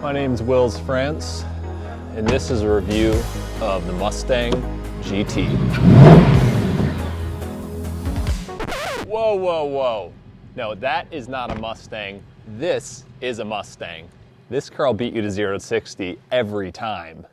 My name's Wills France, and this is a review of the Mustang GT. Whoa, whoa, whoa. No, that is not a Mustang. This is a Mustang. This car will beat you to 0 to 60 every time.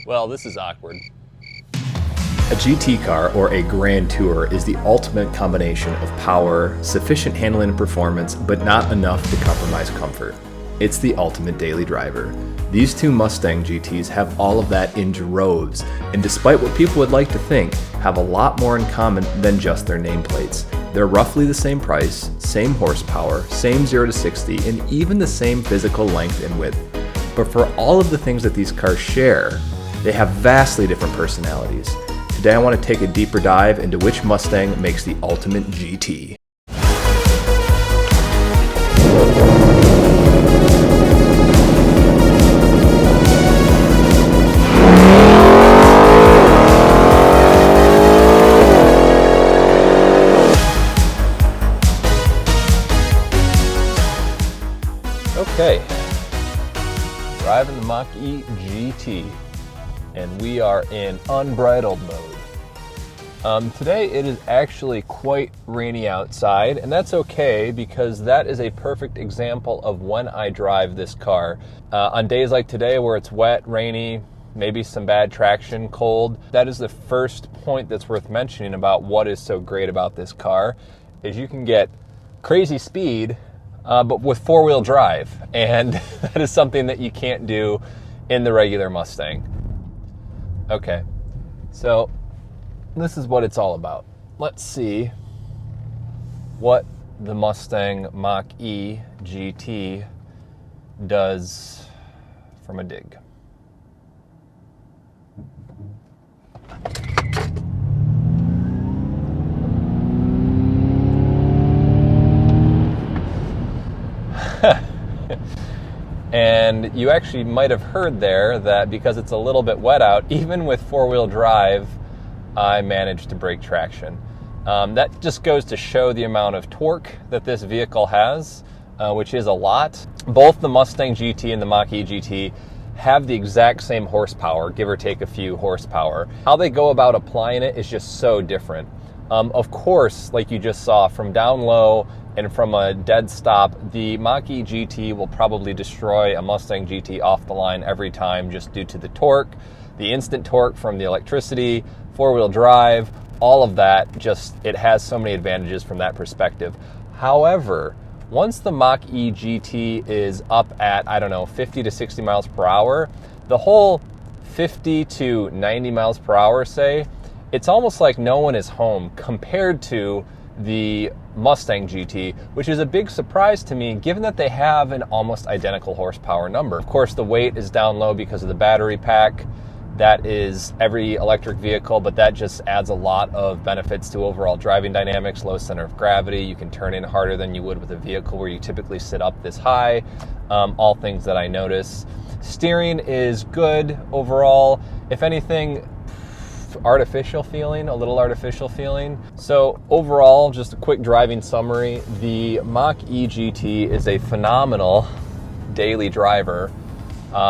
Well, this is awkward. A GT car, or a Grand Tour, is the ultimate combination of power, sufficient handling and performance, but not enough to compromise comfort. It's the ultimate daily driver. These two Mustang GTs have all of that in droves, and despite what people would like to think, have a lot more in common than just their nameplates. They're roughly the same price, same horsepower, same 0 to 60, and even the same physical length and width. But for all of the things that these cars share, they have vastly different personalities. Today I want to take a deeper dive into which Mustang makes the ultimate GT. Okay, driving the Mach-E GT, and we are in unbridled mode. Today it is actually quite rainy outside, and that's okay because that is a perfect example of when I drive this car. On days like today where it's wet, rainy, maybe some bad traction, cold, that is the first point that's worth mentioning about what is so great about this car, is you can get crazy speed, but with four-wheel drive, and that is something that you can't do in the regular Mustang. Okay, so this is what it's all about. Let's see what the Mustang Mach-E GT does from a dig. And you actually might have heard there that because it's a little bit wet out, even with four-wheel drive, I managed to break traction. That just goes to show the amount of torque that this vehicle has, which is a lot. Both the Mustang GT and the Mach-E GT have the exact same horsepower, give or take a few horsepower. How they go about applying it is just so different. Of course, like you just saw, from down low and from a dead stop, the Mach-E GT will probably destroy a Mustang GT off the line every time just due to the torque, the instant torque from the electricity, four-wheel drive, all of that. Just, it has so many advantages from that perspective. However, once the Mach-E GT is up at, I don't know, 50 to 60 miles per hour, the whole 50 to 90 miles per hour, say, it's almost like no one is home compared to the Mustang GT, which is a big surprise to me given that they have an almost identical horsepower number. Of course, the weight is down low because of the battery pack. That is every electric vehicle, but that just adds a lot of benefits to overall driving dynamics, low center of gravity. You can turn in harder than you would with a vehicle where you typically sit up this high. All things that I notice. Steering is good overall. If anything, artificial feeling, a little artificial feeling. So overall, just a quick driving summary, the Mach-E GT is a phenomenal daily driver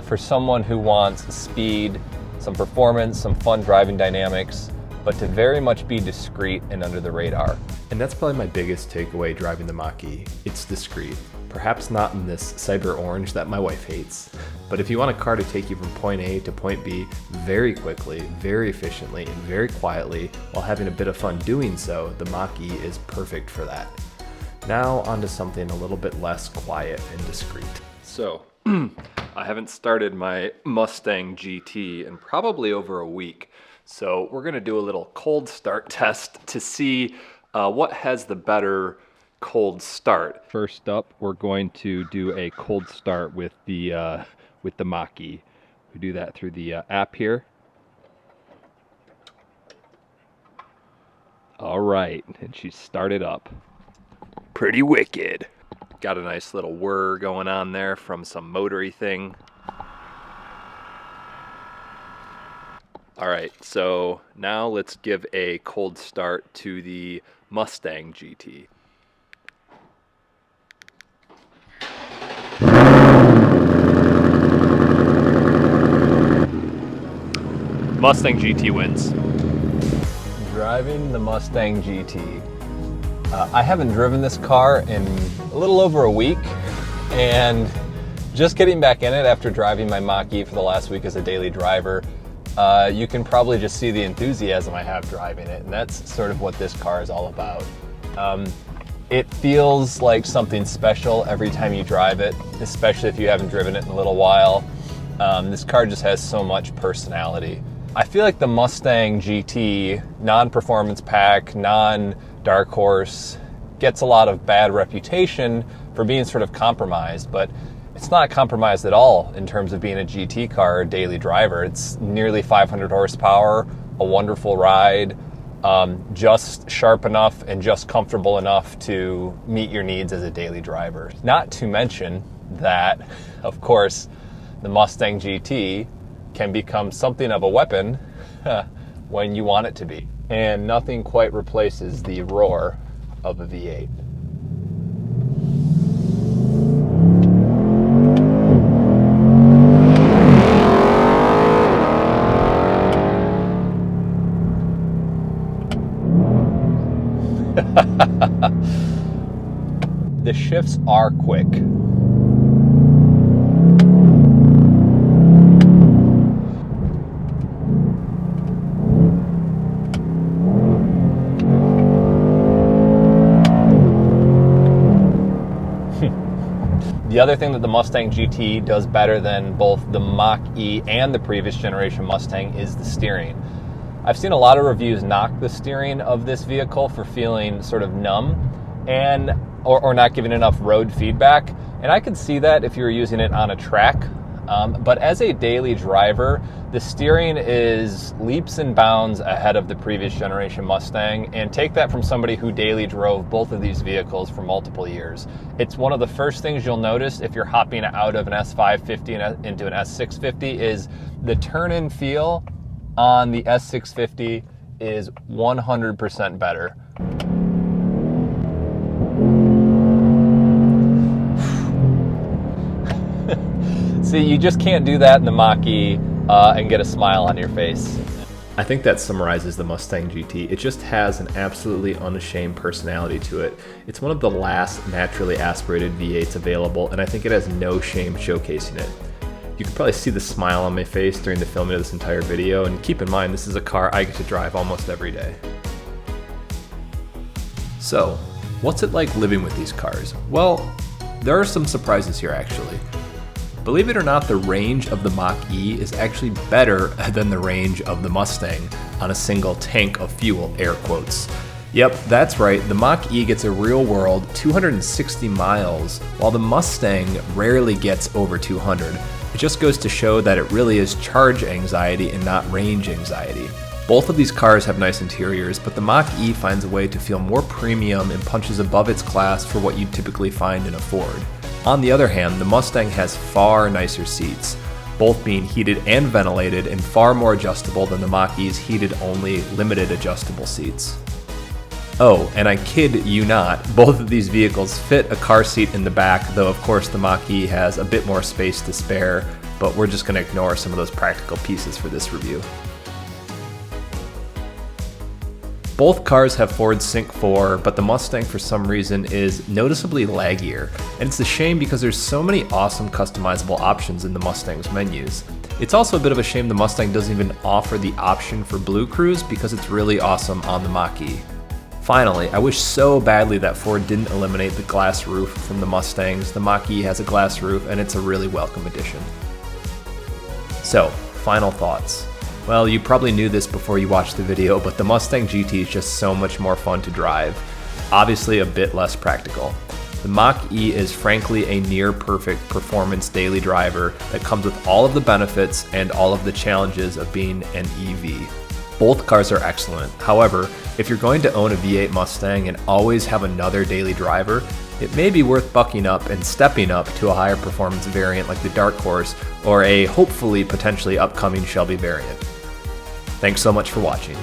for someone who wants speed, some performance, some fun driving dynamics, but to very much be discreet and under the radar. And that's probably my biggest takeaway driving the Mach-E. It's discreet. Perhaps not in this cyber orange that my wife hates, but if you want a car to take you from point A to point B very quickly, very efficiently, and very quietly while having a bit of fun doing so, the Mach-E is perfect for that. Now onto something a little bit less quiet and discreet. So, I haven't started my Mustang GT in probably over a week, so we're gonna do a little cold start test to see what has the better cold start. First up, we're going to do a cold start with the Mach-E. We do that through the app here. All right, and she started up. Pretty wicked. Got a nice little whir going on there from some motory thing. All right, so now let's give a cold start to the Mustang GT. Mustang GT wins. Driving the Mustang GT. I haven't driven this car in a little over a week, and just getting back in it after driving my Mach-E for the last week as a daily driver, you can probably just see the enthusiasm I have driving it, and that's sort of what this car is all about. It feels like something special every time you drive it, especially if you haven't driven it in a little while. This car just has so much personality. I feel like the Mustang GT, non-performance pack, non-dark horse, gets a lot of bad reputation for being sort of compromised, but it's not compromised at all in terms of being a GT car daily driver. It's nearly 500 horsepower, a wonderful ride, just sharp enough and just comfortable enough to meet your needs as a daily driver. Not to mention that, of course, the Mustang GT can become something of a weapon when you want it to be. And nothing quite replaces the roar of a V8. The shifts are quick. The other thing that the Mustang GT does better than both the Mach-E and the previous generation Mustang is the steering. I've seen a lot of reviews knock the steering of this vehicle for feeling sort of numb or not giving enough road feedback, and I could see that if you were using it on a track. But as a daily driver, the steering is leaps and bounds ahead of the previous generation Mustang, and take that from somebody who daily drove both of these vehicles for multiple years. It's one of the first things you'll notice if you're hopping out of an S550 and into an S650 is the turn-in feel on the S650 is 100% better. See, you just can't do that in the Mach-E and get a smile on your face. I think that summarizes the Mustang GT. It just has an absolutely unashamed personality to it. It's one of the last naturally aspirated V8s available, and I think it has no shame showcasing it. You can probably see the smile on my face during the filming of this entire video, and keep in mind this is a car I get to drive almost every day. So, what's it like living with these cars? Well, there are some surprises here actually. Believe it or not, the range of the Mach-E is actually better than the range of the Mustang on a single tank of fuel, air quotes. Yep, that's right, the Mach-E gets a real-world 260 miles, while the Mustang rarely gets over 200. It just goes to show that it really is charge anxiety and not range anxiety. Both of these cars have nice interiors, but the Mach-E finds a way to feel more premium and punches above its class for what you typically find in a Ford. On the other hand, the Mustang has far nicer seats, both being heated and ventilated and far more adjustable than the Mach-E's heated-only limited adjustable seats. Oh, and I kid you not, both of these vehicles fit a car seat in the back, though of course the Mach-E has a bit more space to spare, but we're just going to ignore some of those practical pieces for this review. Both cars have Ford Sync 4, but the Mustang for some reason is noticeably laggier, and it's a shame because there's so many awesome customizable options in the Mustang's menus. It's also a bit of a shame the Mustang doesn't even offer the option for Blue Cruise because it's really awesome on the Mach-E. Finally, I wish so badly that Ford didn't eliminate the glass roof from the Mustangs. The Mach-E has a glass roof and it's a really welcome addition. So, final thoughts. Well, you probably knew this before you watched the video, but the Mustang GT is just so much more fun to drive. Obviously a bit less practical. The Mach-E is frankly a near-perfect performance daily driver that comes with all of the benefits and all of the challenges of being an EV. Both cars are excellent. However, if you're going to own a V8 Mustang and always have another daily driver, it may be worth bucking up and stepping up to a higher performance variant like the Dark Horse or a hopefully potentially upcoming Shelby variant. Thanks so much for watching.